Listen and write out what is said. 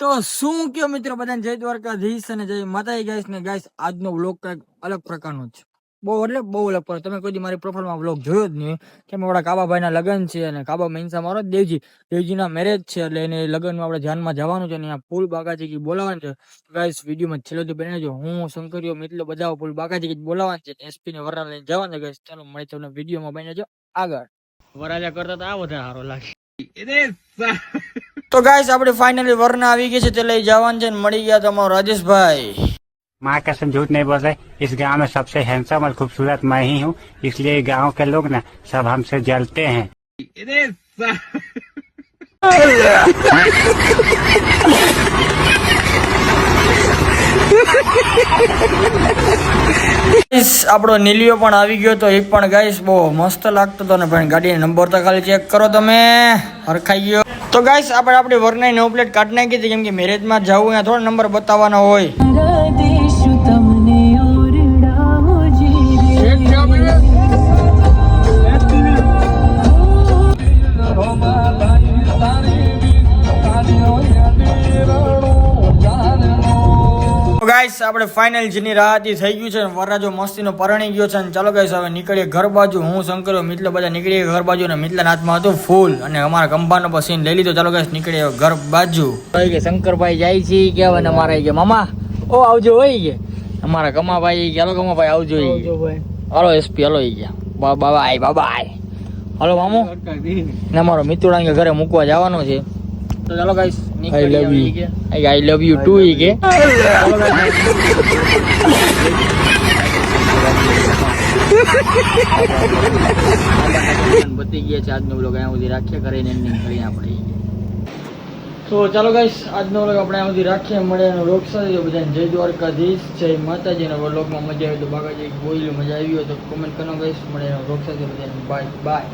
તો શું કયો મિત્રો બધાને જય દ્વારકાધીશ અને જય માતાજી ગાઈસ ને ગાઈસ આજનો વ્લોગ કંઈક અલગ પ્રકારનો છે. બહુ અલગ પ્રકાર. તમે કોઈ દી મારી પ્રોફાઇલમાં વ્લોગ જોયો જ નહીં કે મારા કાબાભાઈના લગ્ન છે અને કાબા મીન્સા મારો દેવજીના મેરેજ છે એટલે એને લગ્નમાં આપણે ધ્યાનમાં જવાનું છે અને અહીંયા ફૂલ બાગાજી બોલાવવાનું છે. ગાઈસ વિડીયોમાં છેલ્લો સુધી બનાવજો. હું શંકરીઓ મિત્રો બધા ફૂલ બાગાજી બોલાવવાનું છે. એસપી ને વરરાજ લઈને જવાનું છે ગાઈસ. ચાલો મળી તમને વિડીયોમાં બનાવજો આગળ. વરાજા કરતા તો આ વધારે સારો લાગે. તો ગાઈસ આપણે ફાઇનલી વરના આવી ગઈ છે તે લઈ જવાનું છે. મળી ગયા તમારો રાજેશભાઈ. माँ कसम झूठ नहीं बोल रहे. इस गांव में सबसे हैंडसम और खूबसूरत मैं ही हूँ, इसलिए गांव के लोग ना सब हमसे जलते हैं. આપણો નીલિયો પણ આવી ગયો તો એ પણ ગાઈસ બહુ મસ્ત લાગતો હતો ને પણ ગાડીનો નંબર તો ખાલી ચેક કરો તમે હરખાઈ ગયો. તો ગાઈસ આપણે આપણી વરનાઈ નવ પ્લેટ કાઢી નાખી હતી કેમ કે મેરેજમાં જવું અહીંયા થોડો નંબર બતાવવાનો હોય. ગાઈસ આપણે ફાઇનલ જેની રાહતી થઈ ગયું છે. વરરાજો મસ્તીનો પરણી ગયો છે અને ચાલો ગાઈસ હવે નીકળીએ ઘર બાજુ. હું શંકરો મિત્ર બધા નીકળીએ ઘર બાજુ અને મિત્રના હાથમાં હતું ફૂલ અને અમારા કંપાનો પણ સીન લઈ લીધો. ચાલો ગાઈસ નીકળીએ ઘર બાજુ. કે શંકરભાઈ જાય છે કે હવે અમારા કે મામા ઓ આવજો હોય કે અમારા કમાભાઈ ચાલો કમાભાઈ આવજો હાલો એસપી હાલો ગયા બાબા બાબા હાલો મામો ને અમારો મિત્રોડા કે ઘરે મૂકવા જવાનો છે. તો ચાલો guys I love you too ઈ કે બતી ગયા છે. આજનો બ્લોગ અહીંયા સુધી રાખીએ કરીને એન્ડિંગ કરીએ આપણે. તો ચાલો ગાઈસ આજનો વ્લોગ આપણે અહીંયા સુધી રાખીએ. મળે વ્લોગ સાથે બધાને જય દ્વારકાધીશ જય માતાજી. અને વ્લોગમાં મજા આવી તો બાકાજી બોલી મજા આવી હોય તો કોમેન્ટ કરો ગાઈસ. મળે વ્લોગ સાથે બધાને બાય બાય.